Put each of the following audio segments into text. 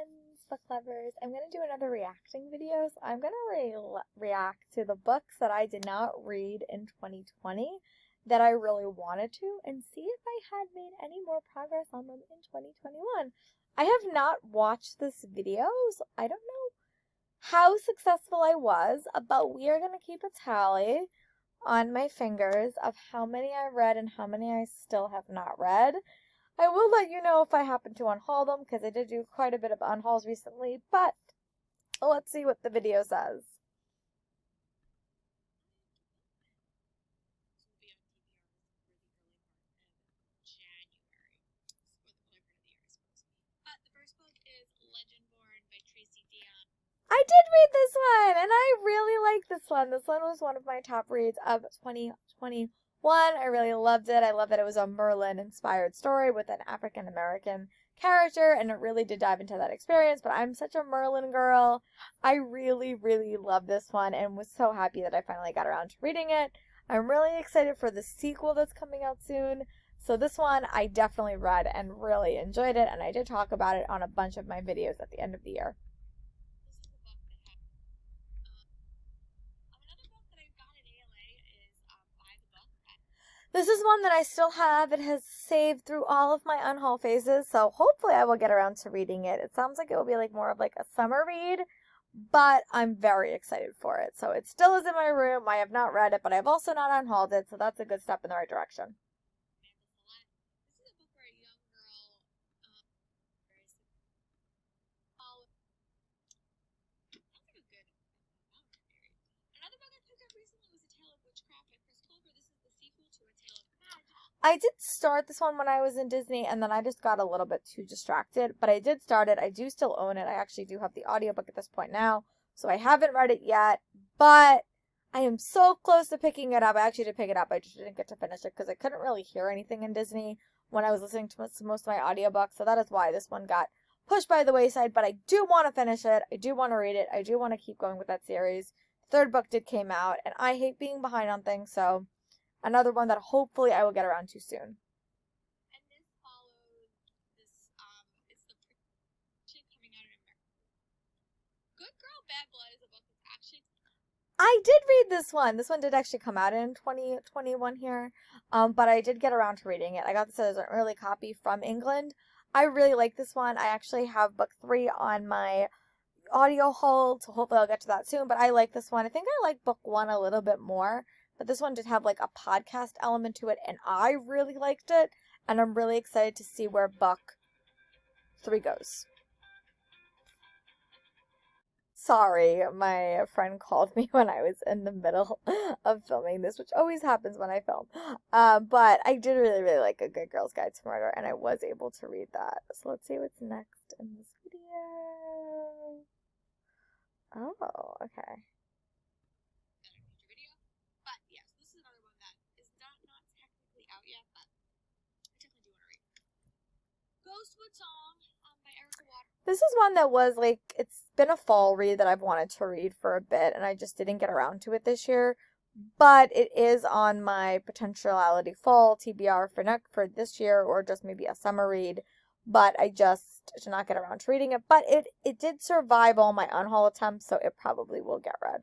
friends, book lovers. I'm going to do another reacting video. So I'm going to react to the books that I did not read in 2020 that I really wanted to, and see if I had made any more progress on them in 2021. I have not watched this video, so I don't know how successful I was, but we are going to keep a tally on my fingers of how many I read and how many I still have not read. I will let you know if I happen to unhaul them, because I did do quite a bit of unhauls recently, but let's see what the video says. I did read this one, and I really like this one. This one was one of my top reads of 2021. I really loved it. I love that it was a Merlin-inspired story with an African-American character, and it really did dive into that experience, but I'm such a Merlin girl. I really, really love this one, and was so happy that I finally got around to reading it. I'm really excited for the sequel that's coming out soon. So this one I definitely read and really enjoyed it, and I did talk about it on a bunch of my videos at the end of the year. This is one that I still have. It has saved through all of my unhaul phases, so hopefully I will get around to reading it. It sounds like it will be like more of like a summer read, but I'm very excited for it. So it still is in my room. I have not read it, but I've also not unhauled it, so that's a good step in the right direction. I did start this one when I was in Disney, and then I just got a little bit too distracted, but I did start it. I do still own it. I actually do have the audiobook at this point now, so I haven't read it yet, but I am so close to picking it up. I actually did pick it up. I just didn't get to finish it because I couldn't really hear anything in Disney when I was listening to most of my audiobooks, so that is why this one got pushed by the wayside, but I do want to finish it. I do want to read it. I do want to keep going with that series. The third book did came out, and I hate being behind on things, so another one that hopefully I will get around to soon. And this follows this, it's the coming out in America. Good Girl, Bad Blood is a book that's actually... I did read this one. This one did actually come out in 2021 here, but I did get around to reading it. I got this as an early copy from England. I really like this one. I actually have book 3 on my audio hold, so hopefully I'll get to that soon, but I like this one. I think I like book 1 a little bit more. But this one did have like a podcast element to it, and I really liked it, and I'm really excited to see where book 3 goes. Sorry, my friend called me when I was in the middle of filming this, which always happens when I film. But I did really, really like A Good Girl's Guide to Murder, and I was able to read that. So let's see what's next in this video. Oh, okay. This is one that was like, it's been a fall read that I've wanted to read for a bit, and I just didn't get around to it this year. But it is on my potentiality fall TBR for this year, or just maybe a summer read. But I just did not get around to reading it. But it did survive all my unhaul attempts, so it probably will get read.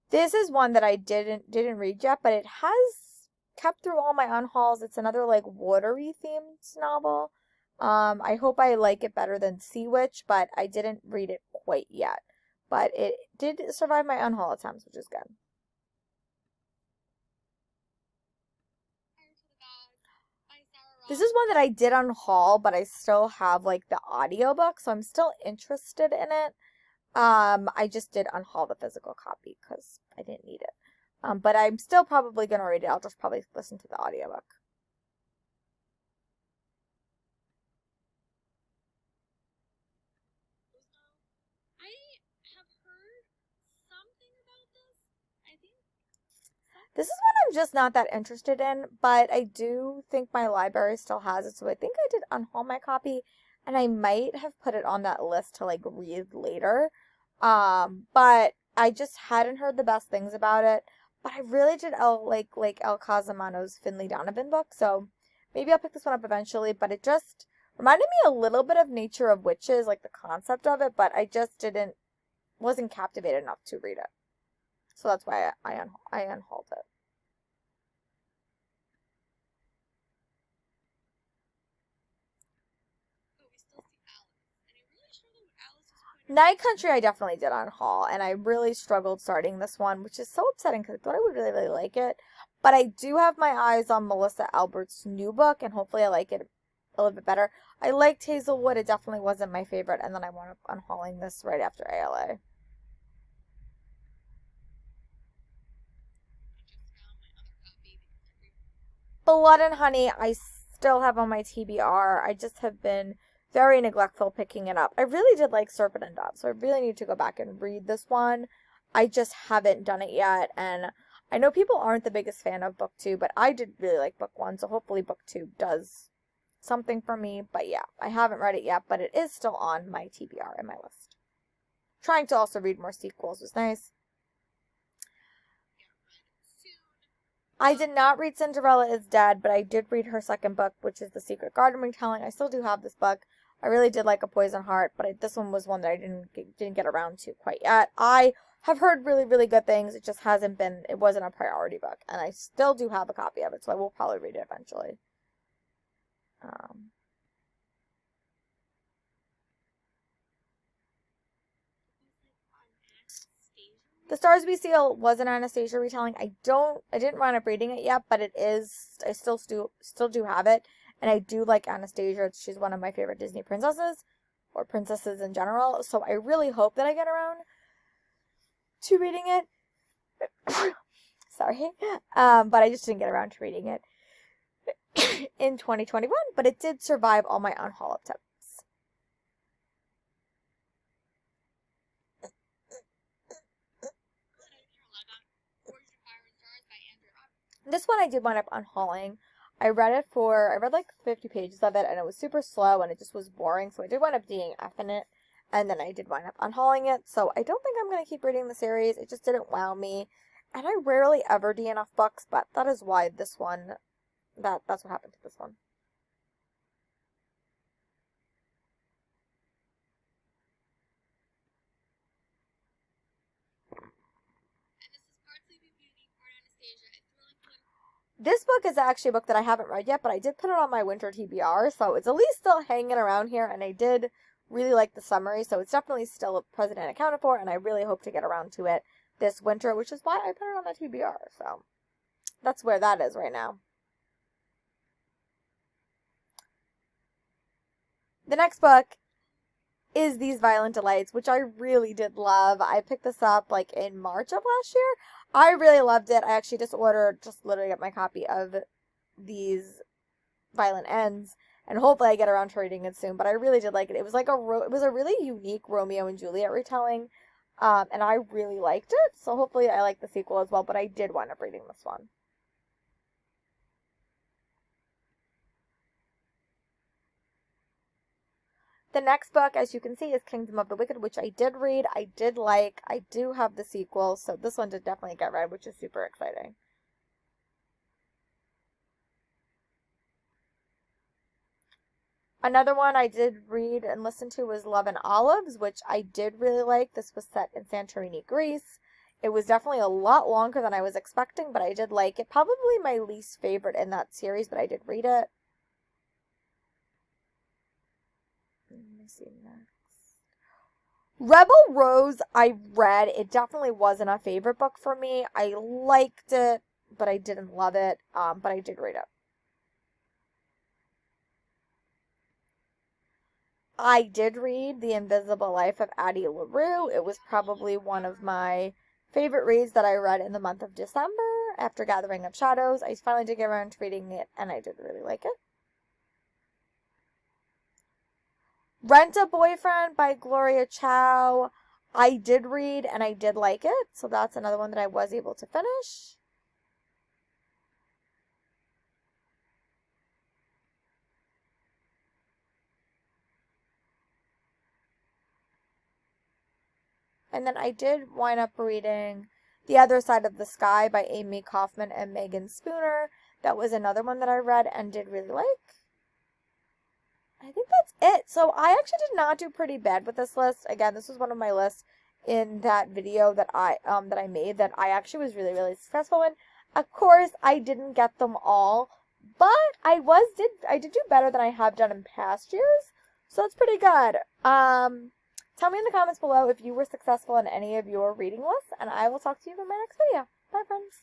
This is one that I didn't read yet, but it has kept through all my unhauls. It's another like watery themed novel. I hope I like it better than Sea Witch, but I didn't read it quite yet. But it did survive my unhaul attempts, which is good. This is one that I did unhaul, but I still have like the audiobook, so I'm still interested in it. I just did unhaul the physical copy because I didn't need it. But I'm still probably going to read it. I'll just probably listen to the audiobook. I have heard something about this. I think this is one I'm just not that interested in, but I do think my library still has it, so I think I did unhaul my copy. and I might have put it on that list to like read later. But I just hadn't heard the best things about it. But I really did like El Casamano's Finley Donovan book, so maybe I'll pick this one up eventually. But it just reminded me a little bit of Nature of Witches, like the concept of it, but I just wasn't captivated enough to read it. So that's why I unhauled it. Night Country I definitely did unhaul, and I really struggled starting this one, which is so upsetting because I thought I would really, really like it. But I do have my eyes on Melissa Albert's new book, and hopefully I like it a little bit better. I liked Hazelwood. It definitely wasn't my favorite, and then I wound up unhauling this right after ALA. Blood and Honey, I still have on my TBR. I just have been very neglectful picking it up. I really did like Serpent and Dove, so I really need to go back and read this one. I just haven't done it yet, and I know people aren't the biggest fan of book 2, but I did really like book 1, so hopefully book 2 does something for me. But yeah, I haven't read it yet, but it is still on my TBR in my list. Trying to also read more sequels was nice. I did not read Cinderella is Dead, but I did read her second book, which is The Secret Garden retelling. I still do have this book. I really did like A Poison Heart, but this one was one that I didn't get around to quite yet. I have heard really, really good things. It just it wasn't a priority book, and I still do have a copy of it, so I will probably read it eventually. The Stars We Seal was an Anastasia retelling. I didn't wind up reading it yet, but it is, I still do have it, and I do like Anastasia. She's one of my favorite Disney princesses, or princesses in general, so I really hope that I get around to reading it. Sorry. But I just didn't get around to reading it in 2021, but it did survive all my unhaul attempts. This one I did wind up unhauling. I read like 50 pages of it, and it was super slow, and it just was boring, so I did wind up DNFing it, and then I did wind up unhauling it, so I don't think I'm going to keep reading the series. It just didn't wow me, and I rarely ever DNF books, but that is why this one, that's what happened to this one. This book is actually a book that I haven't read yet, but I did put it on my winter TBR, so it's at least still hanging around here, and I did really like the summary, so it's definitely still present and accounted for, and I really hope to get around to it this winter, which is why I put it on the TBR, so that's where that is right now. The next book is These Violent Delights, which I really did love. I picked this up like in March of last year. I really loved it. I actually just literally got my copy of These Violent Ends, and hopefully I get around to reading it soon, but I really did like it. It was like it was a really unique Romeo and Juliet retelling, and I really liked it, so hopefully I like the sequel as well, but I did wind up reading this one. The next book, as you can see, is Kingdom of the Wicked, which I did read. I did like. I do have the sequel, so this one did definitely get read, which is super exciting. Another one I did read and listen to was Love and Olives, which I did really like. This was set in Santorini, Greece. It was definitely a lot longer than I was expecting, but I did like it. Probably my least favorite in that series, but I did read it. Let me see next. Rebel Rose, I read. It definitely wasn't a favorite book for me. I liked it, but I didn't love it. But I did read it. I did read The Invisible Life of Addie Larue. It was probably one of my favorite reads that I read in the month of December after Gathering of Shadows. I finally did get around to reading it, and I did really like it. Rent a Boyfriend by Gloria Chow. I did read, and I did like it, so that's another one that I was able to finish. And then I did wind up reading The Other Side of the Sky by Amy Kaufman and Megan Spooner. That was another one that I read and did really like. I think that's it. So I actually did not do pretty bad with this list. Again, this was one of my lists in that video that I made that I actually was really, really successful in. Of course, I didn't get them all, but I did do better than I have done in past years. So that's pretty good. Tell me in the comments below if you were successful in any of your reading lists, and I will talk to you in my next video. Bye, friends.